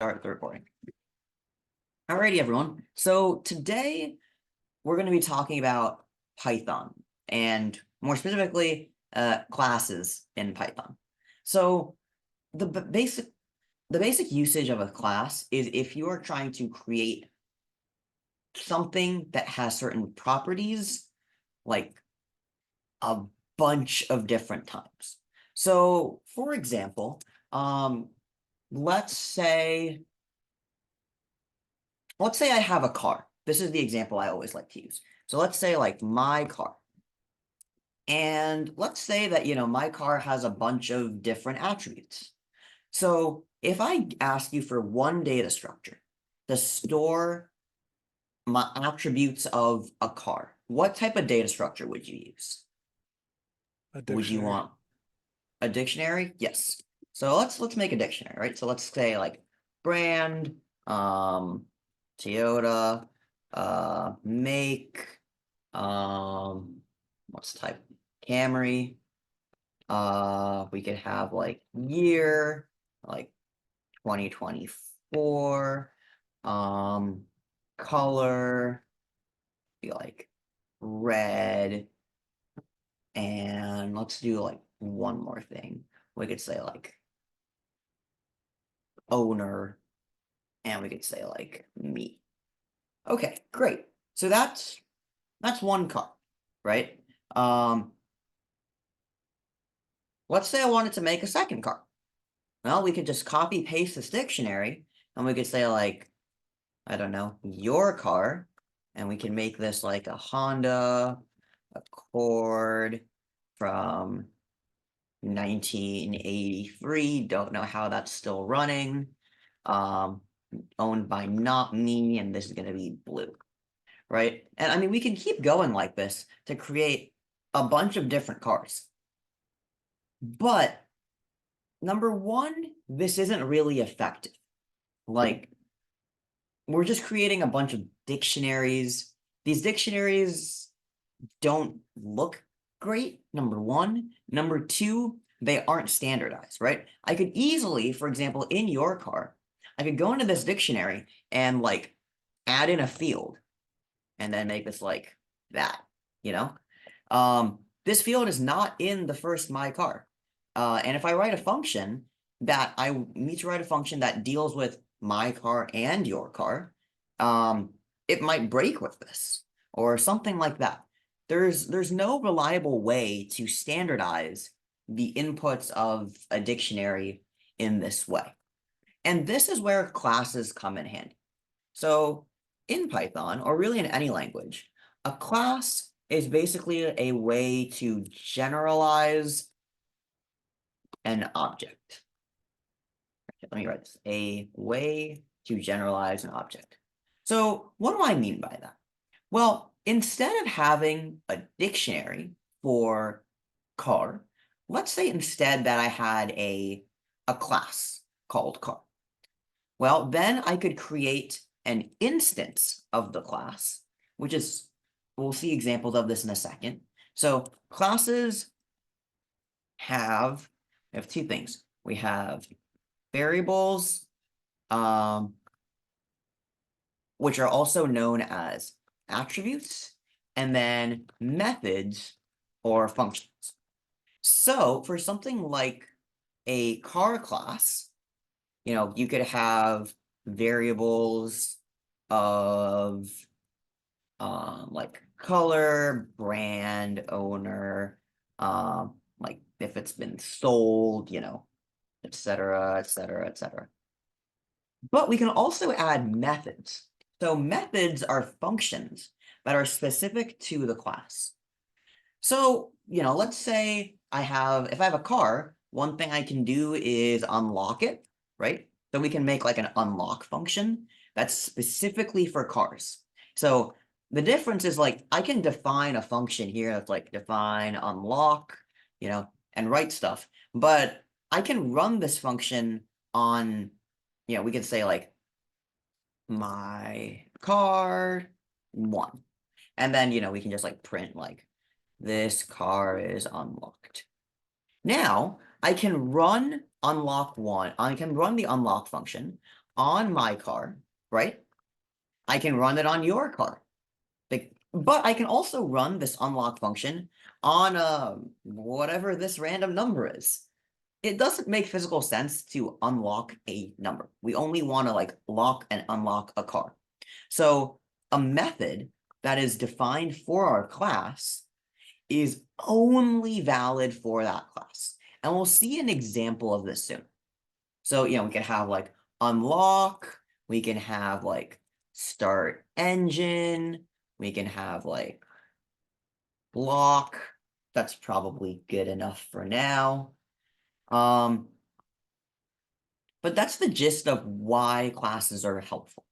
start the recording. Alrighty, everyone. So today we're going to be talking about Python and more specifically, classes in Python. So the basic usage of a class is if you are trying to create something that has certain properties, like a bunch of different times. So, for example, let's say I have a car. This is the example I always like to use. So let's say like my car. And let's say that, my car has a bunch of different attributes. So if I ask you for one data structure to store my attributes of a car, what type of data structure would you use? Would you want a dictionary? Yes. So let's make a dictionary, right? So let's say like brand, Toyota, make, what's the type? Camry. We could have like year, like 2024, color, be like red, and let's do like one more thing. We could say like owner, and we could say like me. Okay, great. So that's one car, right? Let's say I wanted to make a second car. Well, we could just copy paste this dictionary, and we could say like, I don't know, your car, and we can make this like a Honda Accord from 1983. Don't know how that's still running. Owned by not me, and this is going to be blue, right? And I mean, we can keep going like this to create a bunch of different cars. But number one, this isn't really effective. Like, we're just creating a bunch of dictionaries. These dictionaries don't look great, number one. Number two, they aren't standardized, right? I could easily, for example, in your car, I could go into this dictionary and like add in a field and then make this like that, you know? This field is not in the first my car. And if I write a function that I need to write a function that deals with my car and your car, it might break with this or something like that. There's no reliable way to standardize the inputs of a dictionary in this way. And this is where classes come in handy. So in Python, or really in any language, a class is basically a way to generalize an object. Let me write this. A way to generalize an object. So what do I mean by that? Well, instead of having a dictionary for car, let's say instead that I had a class called car. Well, then I could create an instance of the class, which is, we'll see examples of this in a second. So classes we have two things. We have variables, which are also known as attributes, and then methods or functions. So for something like a car class, you could have variables of like color, brand, owner, like if it's been sold, etc., etc., etc. But we can also add methods. So methods are functions that are specific to the class. So, let's say if I have a car, one thing I can do is unlock it, right? So we can make like an unlock function that's specifically for cars. So the difference is like I can define a function here that's like define unlock, and write stuff, but I can run this function on, we could say like my car 1. And then, we can just like print like this car is unlocked. Now I can run unlock 1. I can run the unlock function on my car, right? I can run it on your car. But I can also run this unlock function on whatever this random number is. It doesn't make physical sense to unlock a number. We only want to like lock and unlock a car. So a method that is defined for our class is only valid for that class. And we'll see an example of this soon. So, we can have like unlock, we can have like start engine, we can have like block. That's probably good enough for now. But that's the gist of why classes are helpful.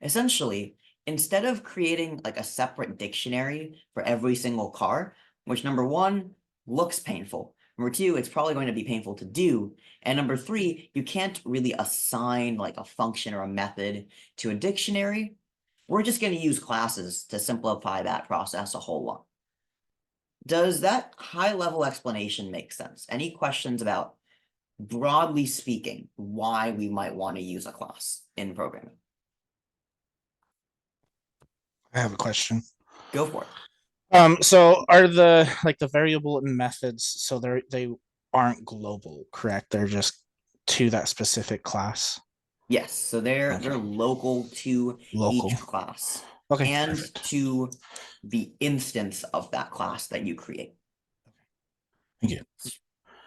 Essentially, instead of creating like a separate dictionary for every single car, which number one, looks painful. Number two, it's probably going to be painful to do. And number three, you can't really assign like a function or a method to a dictionary. We're just going to use classes to simplify that process a whole lot. Does that high-level explanation make sense? Any questions about, broadly speaking, why we might want to use a class in programming? I have a question. Go for it. So are the variable and methods, so they aren't global, correct? They're just to that specific class. Yes, so they're Okay. local to Local. each class Okay, and perfect. to the instance of that class that you create. Thank you.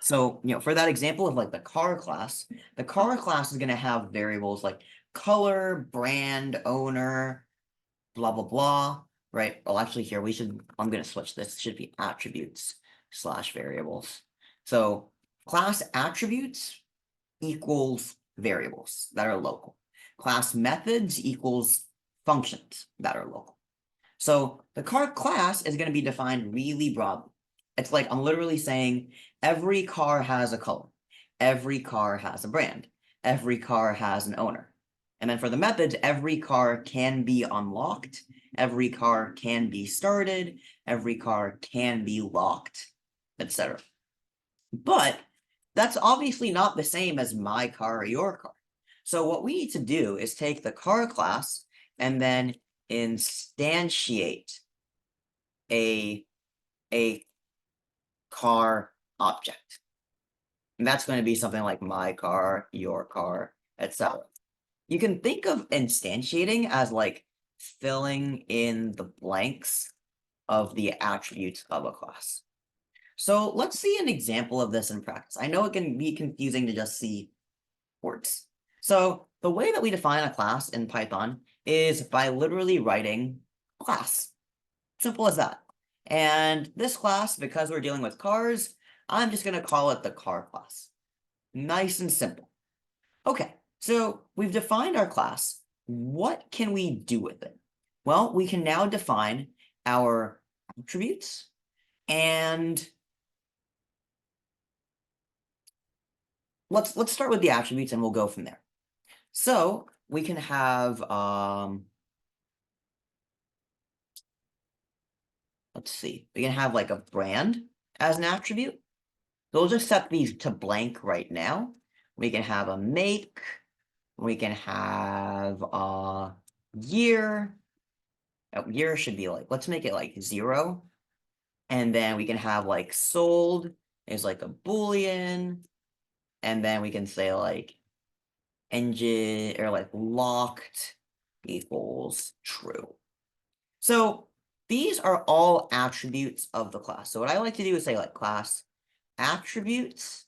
So, for that example of like the car class is going to have variables like color, brand, owner, blah, blah, blah, right? Well, actually here I'm going to switch this. It should be attributes / variables. So class attributes equals variables that are local. Class methods equals functions that are local. So the car class is going to be defined really broadly. It's like I'm literally saying every car has a color. Every car has a brand. Every car has an owner. And then for the methods, every car can be unlocked. Every car can be started. Every car can be locked, etc. But that's obviously not the same as my car or your car. So what we need to do is take the car class and then instantiate a car object. And that's going to be something like my car, your car, etc. You can think of instantiating as like filling in the blanks of the attributes of a class. So let's see an example of this in practice. I know it can be confusing to just see words. So the way that we define a class in Python is by literally writing class. Simple as that. And this class, because we're dealing with cars, I'm just going to call it the car class. Nice and simple. Okay, so we've defined our class. What can we do with it? Well, we can now define our attributes and let's start with the attributes and we'll go from there. So we can have let's see, we can have like a brand as an attribute. So we'll just set these to blank right now. We can have a make, we can have a year. Oh, year should be like, let's make it like 0. And then we can have like sold is like a boolean. And then we can say like engine or like locked equals true. So these are all attributes of the class. So what I like to do is say like class attributes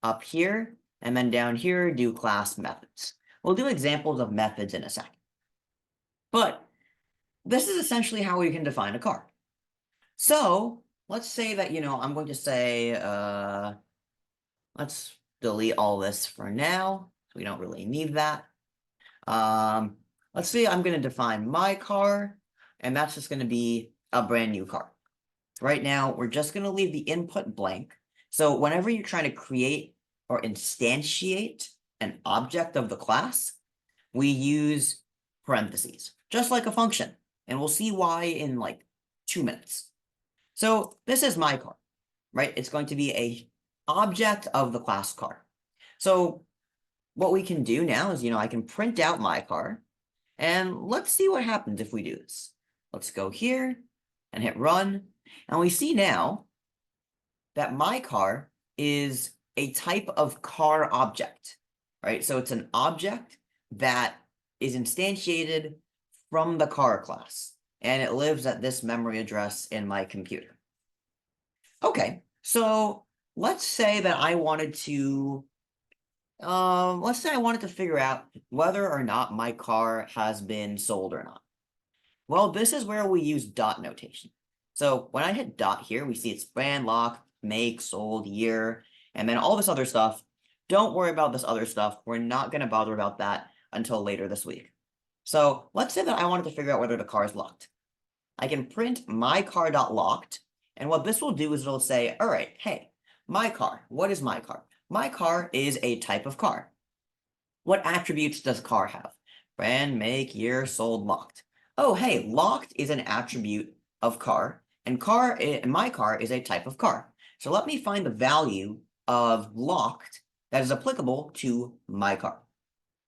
up here, and then down here do class methods. We'll do examples of methods in a second. But this is essentially how we can define a car. So let's say that, I'm going to say, let's delete all this for now. We don't really need that. Let's say I'm going to define my car, and that's just going to be a brand new car. Right now, we're just going to leave the input blank. So whenever you're trying to create or instantiate an object of the class, we use parentheses, just like a function. And we'll see why in like 2 minutes. So this is my car, right? It's going to be a object of the class car. So what we can do now is, I can print out my car, and let's see what happens if we do this. Let's go here and hit run, and we see now that my car is a type of car object, right? So it's an object that is instantiated from the car class, and it lives at this memory address in my computer. Okay, so let's say that I wanted to, figure out whether or not my car has been sold or not. Well, this is where we use dot notation. So when I hit dot here, we see it's brand, lock, make, sold, year, and then all this other stuff. Don't worry about this other stuff. We're not going to bother about that until later this week. So let's say that I wanted to figure out whether the car is locked. I can print my car.locked, and what this will do is it'll say, all right, hey, my car, what is my car? My car is a type of car. What attributes does car have? Brand, make, year, sold, locked. Oh, hey, locked is an attribute of car, and my car is a type of car. So let me find the value of locked that is applicable to my car.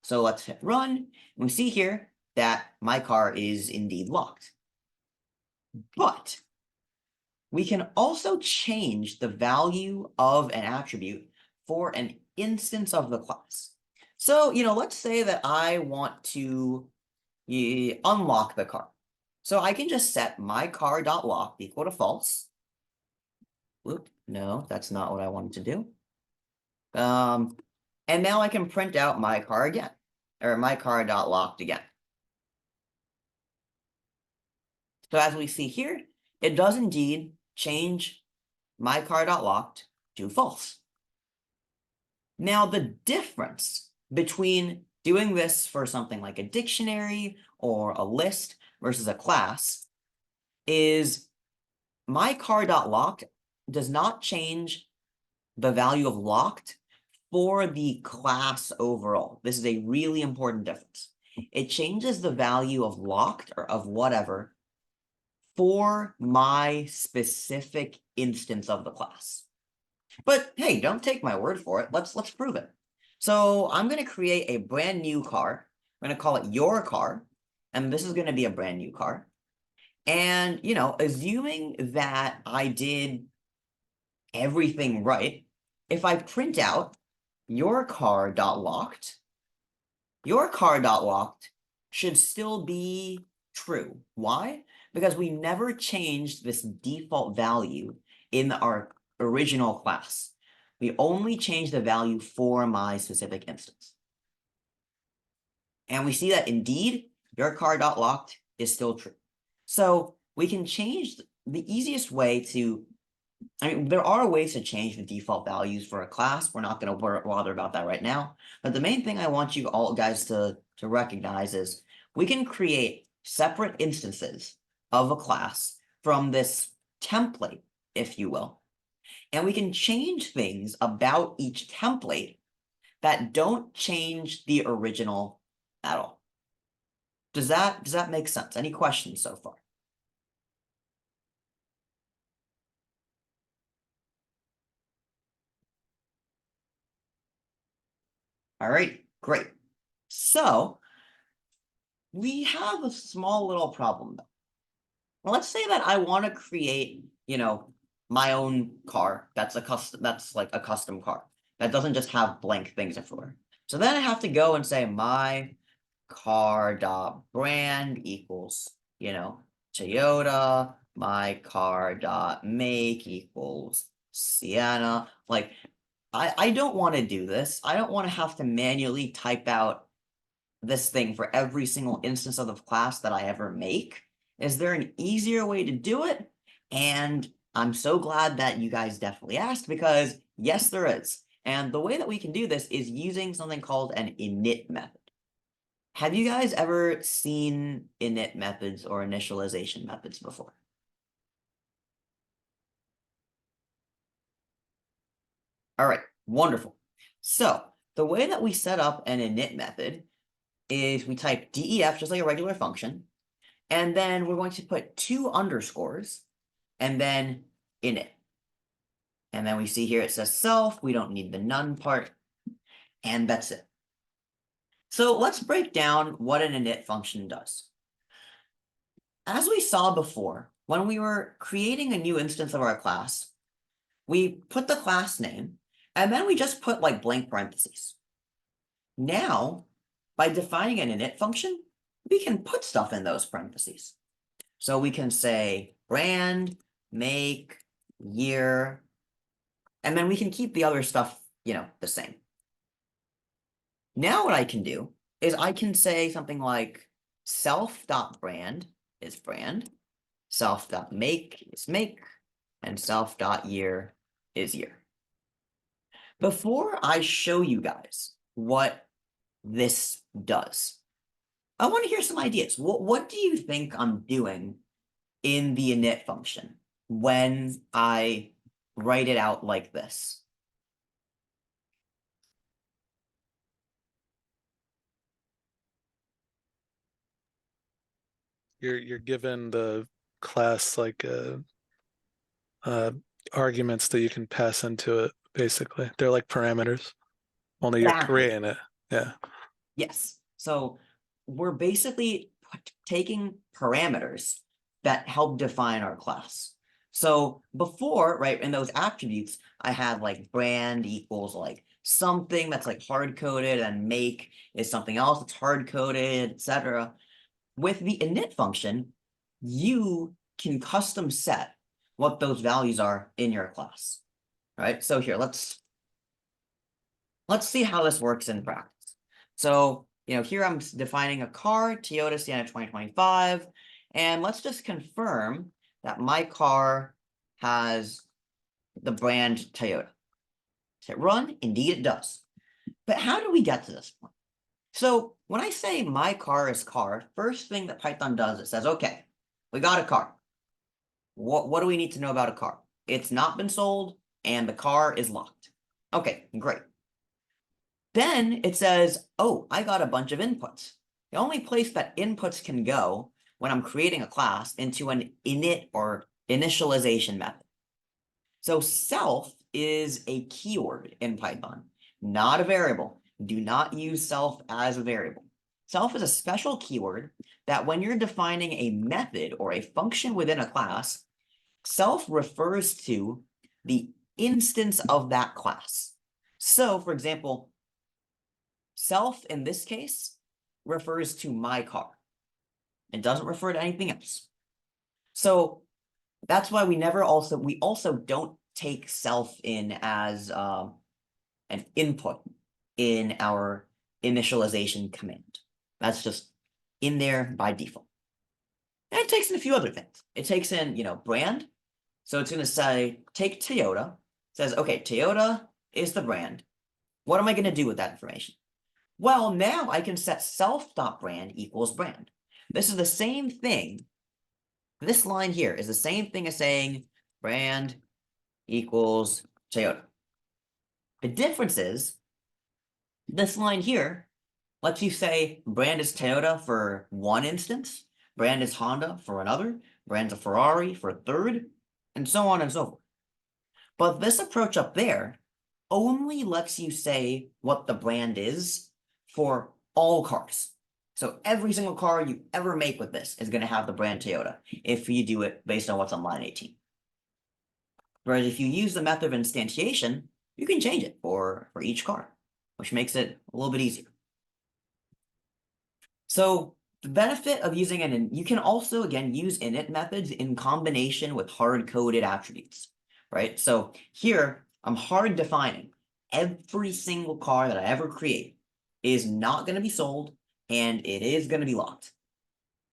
So let's hit run, and we see here that my car is indeed locked. But we can also change the value of an attribute for an instance of the class. So, let's say that I want to unlock the car. So I can just set my car.lock equal to false. Whoop, no, that's not what I wanted to do. And now I can print out my car again, or my car.locked again. So as we see here, it does indeed change my car.locked to false. Now, the difference between doing this for something like a dictionary or a list versus a class is my car.locked does not change the value of locked for the class overall. This is a really important difference. It changes the value of locked or of whatever for my specific instance of the class. But hey, don't take my word for it. Let's prove it. So I'm going to create a brand new car. I'm going to call it your car, and this is going to be a brand new car. And, assuming that I did everything right, if I print out your car.locked, your car.locked should still be true. Why? Because we never changed this default value in our original class. We only changed the value for my specific instance. And we see that indeed, your car.locked is still true. So we can change the easiest way to, there are ways to change the default values for a class. We're not going to bother about that right now. But the main thing I want you all guys to recognize is we can create separate instances of a class from this template, if you will. And we can change things about each template that don't change the original at all. Does that make sense? Any questions so far? All right, great. So we have a small little problem though. Let's say that I want to create, my own car that's like a custom car that doesn't just have blank things everywhere. So then I have to go and say my car.brand equals, Toyota, my car.make equals Sienna. Like, I don't want to do this. I don't want to have to manually type out this thing for every single instance of the class that I ever make. Is there an easier way to do it? And I'm so glad that you guys definitely asked, because yes, there is. And the way that we can do this is using something called an init method. Have you guys ever seen init methods or initialization methods before? All right, wonderful. So the way that we set up an init method is we type def just like a regular function, and then we're going to put 2 underscores and then init. And then we see here it says self, we don't need the none part, and that's it. So let's break down what an init function does. As we saw before, when we were creating a new instance of our class, we put the class name, and then we just put like blank parentheses. Now, by defining an init function, we can put stuff in those parentheses. So we can say brand, make, year, and then we can keep the other stuff, the same. Now what I can do is I can say something like self.brand is brand, self.make is make, and self.year is year. Before I show you guys what this does, I want to hear some ideas. What do you think I'm doing in the init function when I write it out like this? You're given the class like arguments that you can pass into it. Basically, they're like parameters. Only you're Exactly. creating it. Yeah. Yes. So we're basically taking parameters that help define our class. So before, right, in those attributes, I had like brand equals like something that's like hard coded, and make is something else that's hard coded, etc. With the init function, you can custom set what those values are in your class. Right? So here, let's see how this works in practice. So, here I'm defining a car, Toyota Sienna 2025, and let's just confirm that my car has the brand Toyota. Hit run, indeed it does. But how do we get to this point? So when I say my car is car, first thing that Python does, it says, okay, we got a car. What do we need to know about a car? It's not been sold, and the car is locked. Okay, great. Then it says, oh, I got a bunch of inputs. The only place that inputs can go when I'm creating a class into an init or initialization method. So self is a keyword in Python, not a variable. Do not use self as a variable. Self is a special keyword that when you're defining a method or a function within a class, self refers to the instance of that class. So, for example, self in this case refers to my car. It doesn't refer to anything else. So that's why we also don't take self in as an input in our initialization command. That's just in there by default. And it takes in a few other things. It takes in, brand. So it's going to say, take Toyota. It says, okay, Toyota is the brand. What am I going to do with that information? Well, now I can set self.brand equals brand. This is the same thing. This line here is the same thing as saying brand equals Toyota. The difference is this line here lets you say brand is Toyota for one instance, brand is Honda for another, brand's a Ferrari for a third, and so on and so forth. But this approach up there only lets you say what the brand is for all cars. So every single car you ever make with this is going to have the brand Toyota if you do it based on what's on line 18. Whereas if you use the method of instantiation, you can change it for each car, which makes it a little bit easier. So the benefit of using you can also, again, use init methods in combination with hard-coded attributes, right? So here, I'm hard defining every single car that I ever create is not going to be sold, and it is going to be locked.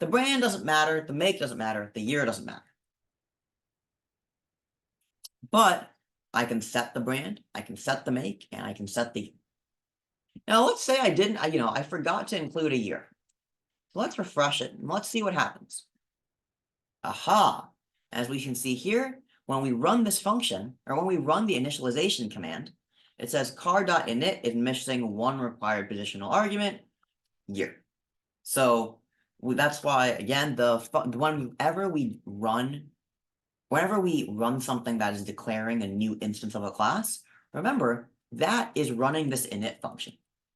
The brand doesn't matter, the make doesn't matter, the year doesn't matter. But I can set the brand, I can set the make, and I can set the... Now, let's say I forgot to include a year. So let's refresh it, and let's see what happens. Aha! As we can see here, when we run this function, or when we run the initialization command, it says car.init is missing one required positional argument, year. So that's why, again, whenever we run something that is declaring a new instance of a class, remember, that is running this init function.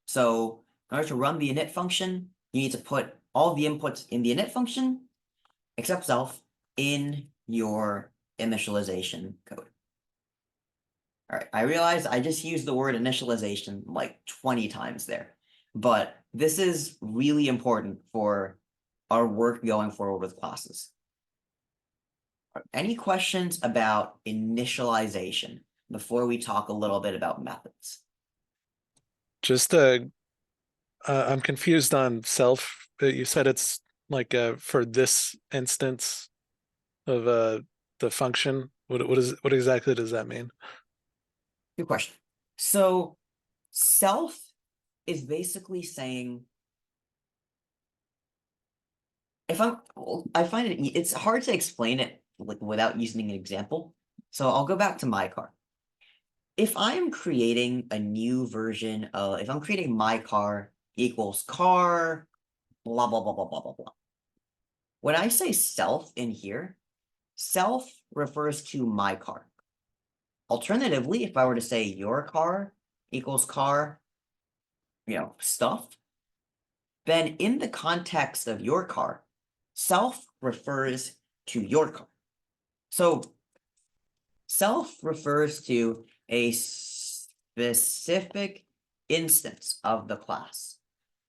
So in order to run the init function, you need to put all the inputs in the init function, except self, in your initialization code. All right, I realize I just used the word initialization like 20 times there, but this is really important for our work going forward with classes. Any questions about initialization before we talk a little bit about methods? Just I'm confused on self. You said it's like for this instance of the function. What exactly does that mean? Good question. So self is basically saying, I find it's hard to explain it like without using an example. So I'll go back to my car. If I'm creating a new version of, if I'm creating my car equals car, blah, blah, blah, blah, blah, blah, blah. When I say self in here, self refers to my car. Alternatively, if I were to say your car equals car, stuff, then in the context of your car, self refers to your car. So self refers to a specific instance of the class,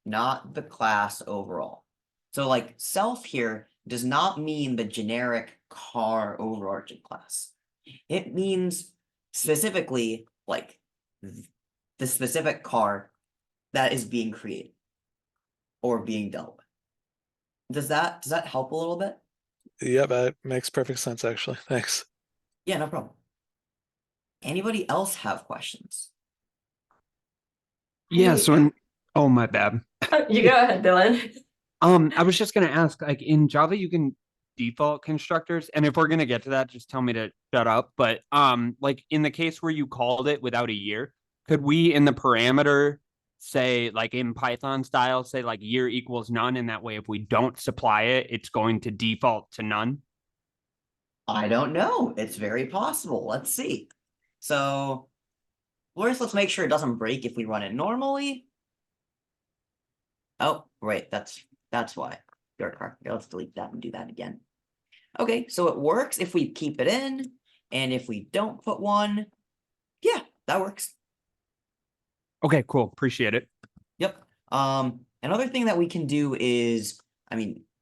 not the class overall. So like self here does not mean the generic car overarching class. It means specifically like the specific car that is being created or being dealt with. Does that help a little bit? Yeah, that makes perfect sense actually. Thanks. Yeah, no problem. Anybody else have questions? Yeah, Hey, oh, my bad. you go ahead, Dylan. I was just gonna ask, like in Java, you can default constructors, and if we're gonna get to that, just tell me to shut up. But like in the case where you called it without a year, could we in the parameter say like in Python style, say like year equals none, and that way if we don't supply it, it's going to default to none? I don't know. It's very possible. Let's see. So first, let's make sure it doesn't break if we run it normally. Oh, right. That's why. Your car. Yeah, let's delete that and do that again. Okay, so it works if we keep it in, and if we don't put one, yeah, that works. Okay, cool. Appreciate it. Yep. Another thing that we can do is,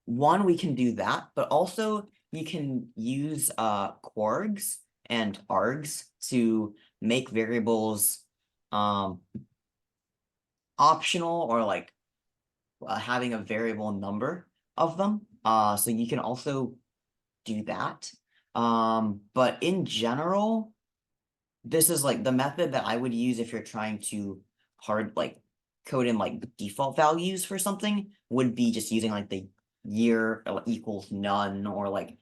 one, we can do that, but also you can use quargs and args to make variables optional, or like having a variable number of them. So you can also do that. But in general, this is like the method that I would use if you're trying to code in like default values for something, would be just using like the year equals none, or like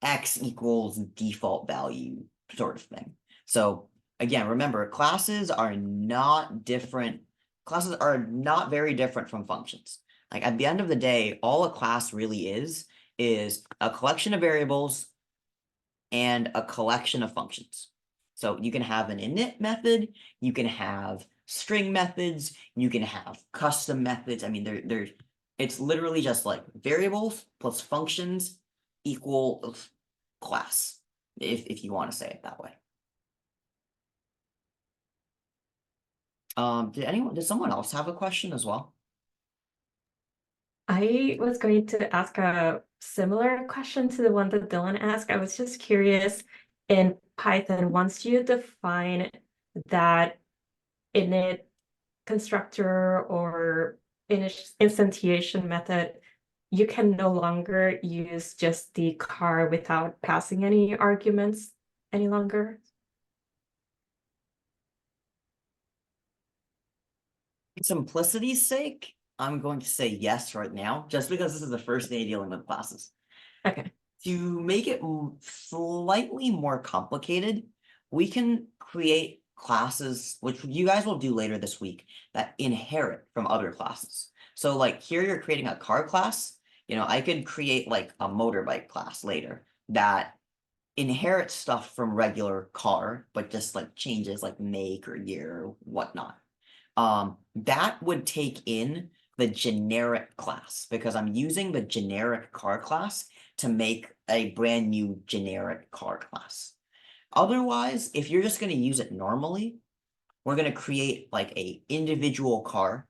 x equals default value sort of thing. So again, remember, classes are not different. Classes are not very different from functions. Like at the end of the day, all a class really is a collection of variables and a collection of functions. So you can have an init method, you can have string methods, you can have custom methods. It's literally just like variables plus functions equal class, if you want to say it that way. Did someone else have a question as well? I was going to ask a similar question to the one that Dylan asked. I was just curious, in Python, once you define that init constructor or instantiation method, you can no longer use just the car without passing any arguments any longer. For simplicity's sake, I'm going to say yes right now, just because this is the first day dealing with classes. Okay. To make it slightly more complicated, we can create classes, which you guys will do later this week, that inherit from other classes. So like here you're creating a car class, I could create like a motorbike class later that inherits stuff from regular car, but just like changes like make or year or whatnot. that would take in the generic class because I'm using the generic car class to make a brand new generic car class. Otherwise, if you're just going to use it normally, we're going to create like a individual car,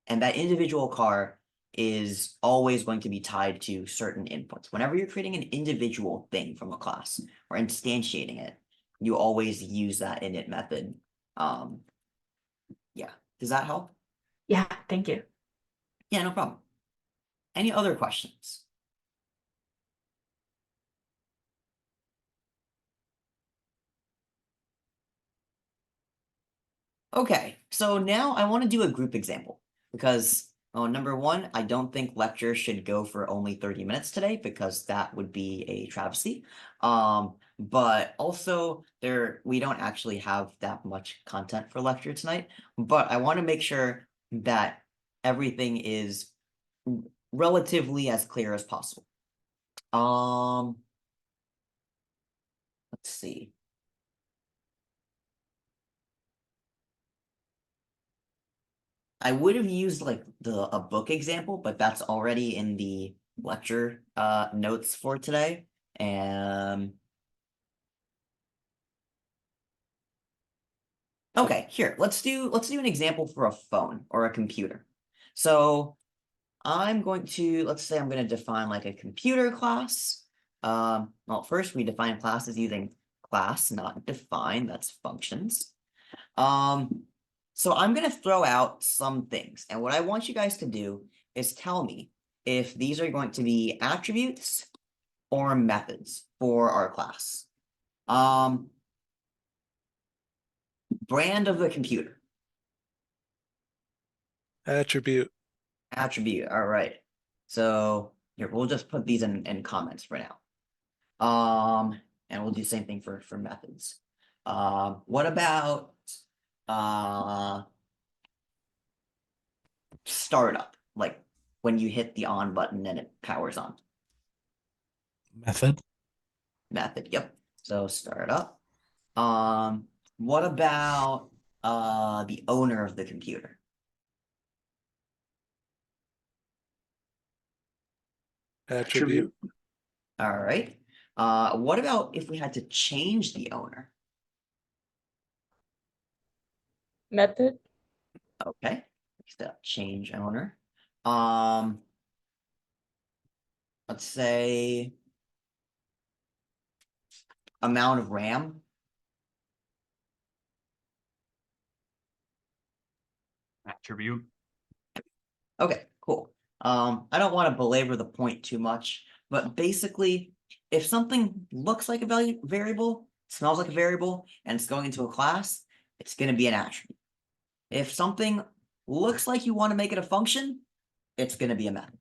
and that individual car is always going to be tied to certain inputs. Whenever you're creating an individual thing from a class or instantiating it, you always use that init method. Yeah, does that help? Yeah, thank you. Yeah, no problem. Any other questions? Okay, so now I want to do a group example because number one, I don't think lecture should go for only 30 minutes today because that would be a travesty. But also we don't actually have that much content for lecture tonight, but I want to make sure that everything is relatively as clear as possible. Let's see. I would have used like a book example, but that's already in the lecture notes for today. And okay, here, let's do an example for a phone or a computer. So I'm going to, let's say I'm going to define like a computer class. Well, first we define classes using class, not define, that's functions. So I'm going to throw out some things, and what I want you guys to do is tell me if these are going to be attributes or methods for our class. Brand of the computer. Attribute. Attribute, all right. So here, we'll just put these in comments for now. And we'll do the same thing for methods. What about startup, like when you hit the on button and it powers on? Method. Yep. So startup. What about the owner of the computer? Attribute. All right. What about if we had to change the owner? Method. Okay. Change owner. Let's say amount of RAM. Attribute. Okay, cool. I don't want to belabor the point too much, but basically, if something looks like a variable, smells like a variable, and it's going into a class, it's going to be an attribute. If something looks like you want to make it a function, it's going to be a method.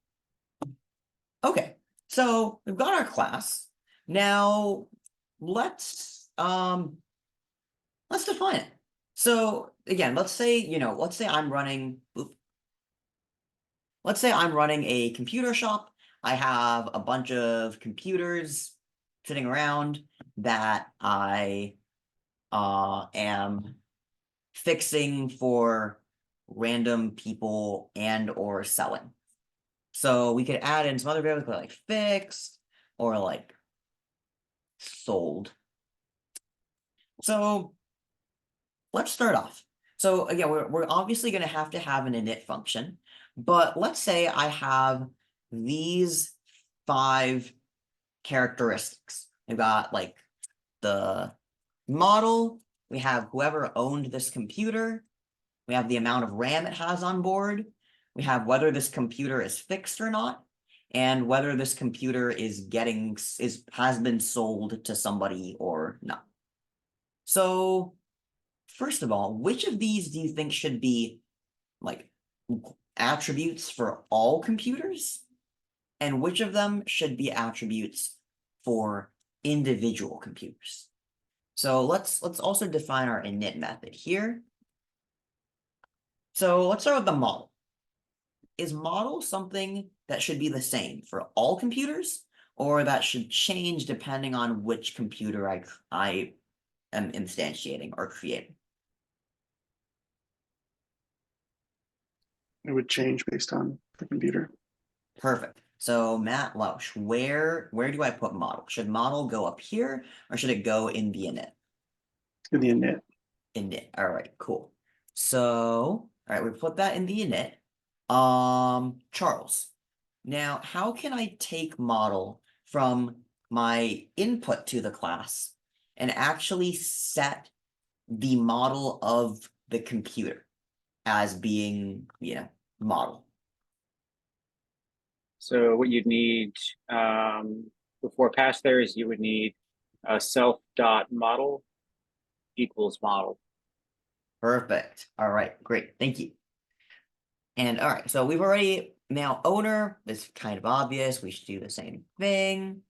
Okay, so we've got our class. Now let's define it. So again, let's say I'm running. Let's say I'm running a computer shop. I have a bunch of computers sitting around that I am fixing for random people and or selling. So we could add in some other variables like fixed or like sold. So let's start off. So again, we're obviously going to have an init function, but let's say I have these 5 characteristics. We've got like the model, we have whoever owned this computer, we have the amount of RAM it has on board, we have whether this computer is fixed or not, and whether this computer has been sold to somebody or not. So first of all, which of these do you think should be like attributes for all computers? And which of them should be attributes for individual computers? So let's also define our init method here. So let's start with the model. Is model something that should be the same for all computers, or that should change depending on which computer I am instantiating or creating? it would change based on the computer. Perfect. So Matt Lausch, where do I put model? Should model go up here or should it go in the init? In the init. Init. All right, cool. So, all right, we put that in the init. Charles, now how can I take model from my input to the class and actually set the model of the computer as being, model? So what you'd need before pass there is you would need a self dot model equals model. Perfect. All right, great. Thank you. And all right, so we've already now owner is kind of obvious. We should do the same thing.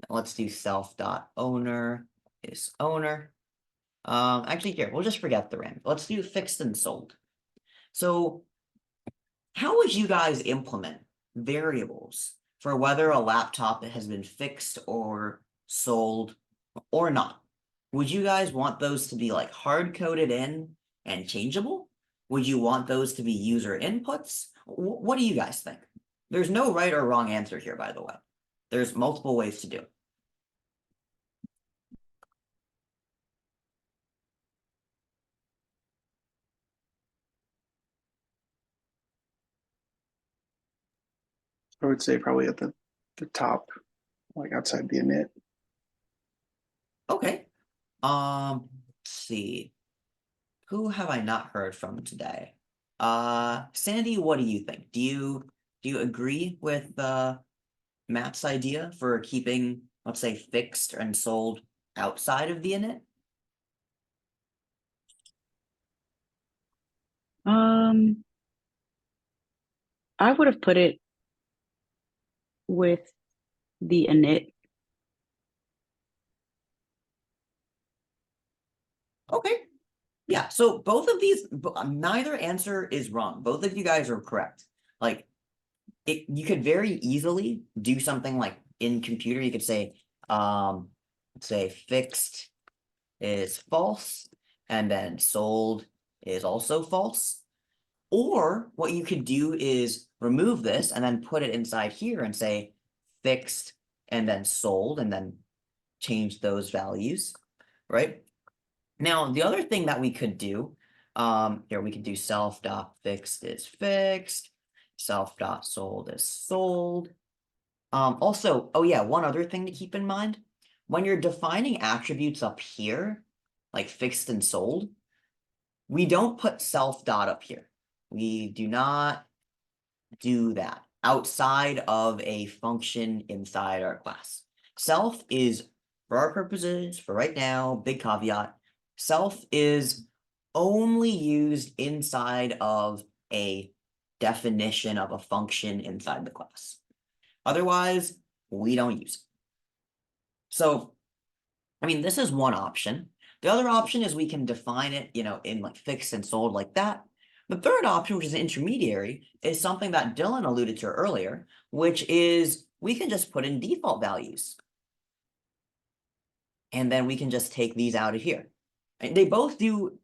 Let's do self dot owner is owner. Actually here, we'll just forget the random. Let's do fixed and sold. So how would you guys implement variables for whether a laptop has been fixed or sold or not? Would you guys want those to be like hard coded in and changeable? Would you want those to be user inputs? What do you guys think? There's no right or wrong answer here, by the way. There's multiple ways to do it. I would say probably at the top, like outside the init. Okay. Let's see. Who have I not heard from today? Sandy, what do you think? Do you agree with Matt's idea for keeping, let's say, fixed and sold outside of the init? I would have put it with the init. Okay. Yeah, so both of these, neither answer is wrong. Both of you guys are correct. Like, you could very easily do something like in computer, you could say, fixed is false, and then sold is also false. Or what you could do is remove this and then put it inside here and say fixed and then sold and then change those values, right? Now, the other thing that we could do, here we could do self.fixed is fixed, self.sold is sold. Also, oh yeah, one other thing to keep in mind, when you're defining attributes up here, like fixed and sold, we don't put self dot up here. We do not do that outside of a function inside our class. Self is, for our purposes, for right now, big caveat, self is only used inside of a definition of a function inside the class. Otherwise, we don't use it. So, I mean, this is one option. The other option is we can define it, in like fixed and sold like that. The third option, which is intermediary, is something that Dylan alluded to earlier, which is we can just put in default values. And then we can just take these out of here. And they both do,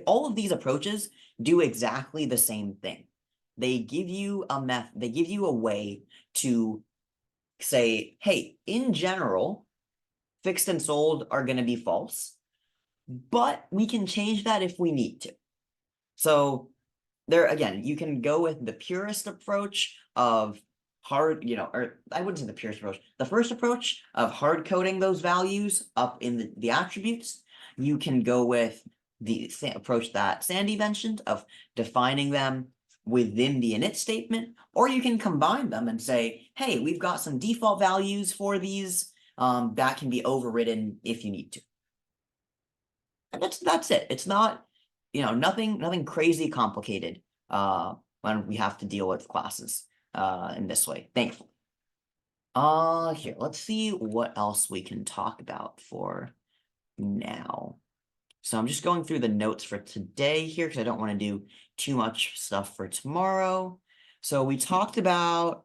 all of these approaches do exactly the same thing. They give you a way to say, hey, in general, fixed and sold are going to be false, but we can change that if we need to. So there, again, you can go with the purest approach of hard, or I wouldn't say the purest approach, the first approach of hard coding those values up in the attributes. You can go with the approach that Sandy mentioned of defining them within the init statement, or you can combine them and say, hey, we've got some default values for these that can be overridden if you need to. And that's it. It's not, nothing crazy complicated when we have to deal with classes in this way, thankfully. Here, let's see what else we can talk about for now. So I'm just going through the notes for today here because I don't want to do too much stuff for tomorrow. So we talked about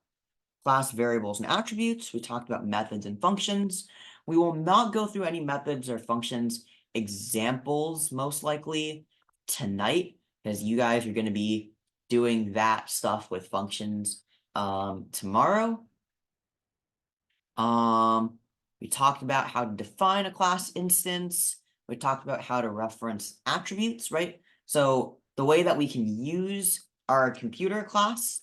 class variables and attributes. We talked about methods and functions. We will not go through any methods or functions examples most likely tonight because you guys are going to be doing that stuff with functions tomorrow. We talked about how to define a class instance. We talked about how to reference attributes, right? So the way that we can use our computer class,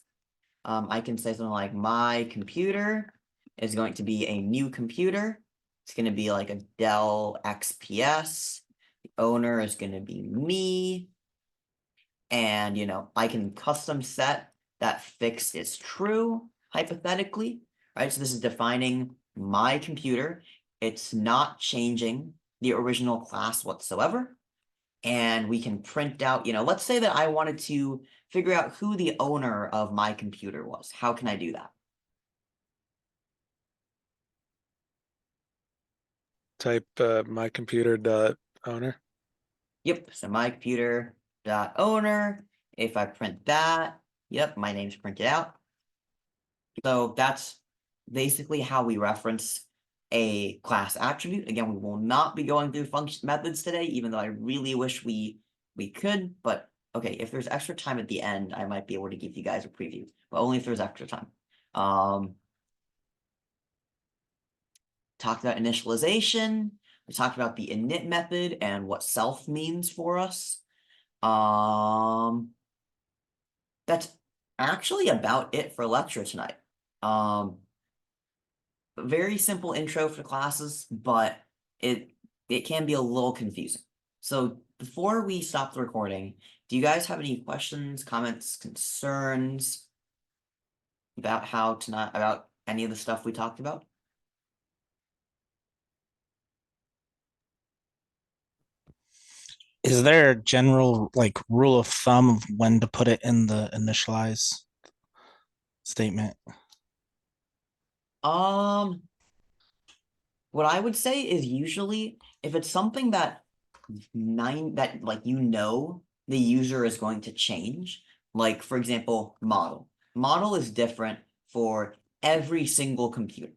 I can say something like my computer is going to be a new computer. It's going to be like a Dell XPS. The owner is going to be me. And, I can custom set that fixed is true, hypothetically, right? So this is defining my computer. It's not changing the original class whatsoever. And we can print out, let's say that I wanted to figure out who the owner of my computer was. How can I do that? Type my computer dot owner. Yep, so my computer dot owner. If I print that, yep, my name's printed out. So that's basically how we reference a class attribute. Again, we will not be going through function methods today, even though I really wish we could. But okay, if there's extra time at the end, I might be able to give you guys a preview, but only if there's extra time. Talked about initialization. We talked about the init method and what self means for us. That's actually about it for lecture tonight. Very simple intro for classes, but it can be a little confusing. So before we stop the recording, do you guys have any questions, comments, concerns about about any of the stuff we talked about? Is there a general like rule of thumb of when to put it in the initialize statement? What I would say is usually if it's something that the user is going to change, like for example, model. Model is different for every single computer.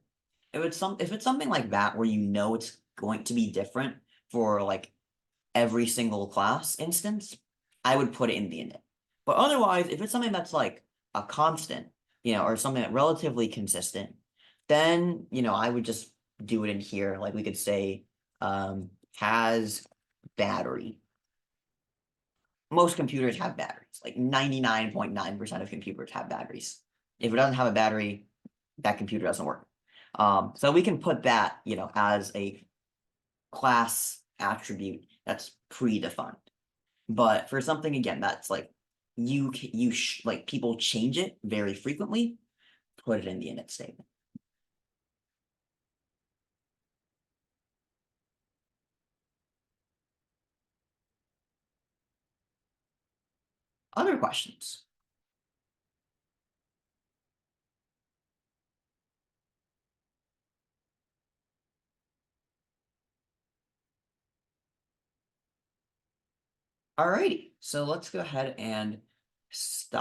If it's something like that where it's going to be different for like every single class instance, I would put it in the init. But otherwise, if it's something that's like a constant, or something that relatively consistent, then I would just do it in here. Like we could say has battery. Most computers have batteries, like 99.9% of computers have batteries. If it doesn't have a battery, that computer doesn't work. So we can put that, as a class attribute that's predefined. But for something again that's like like people change it very frequently, put it in the init statement. Other questions? Alrighty, so let's go ahead and stop.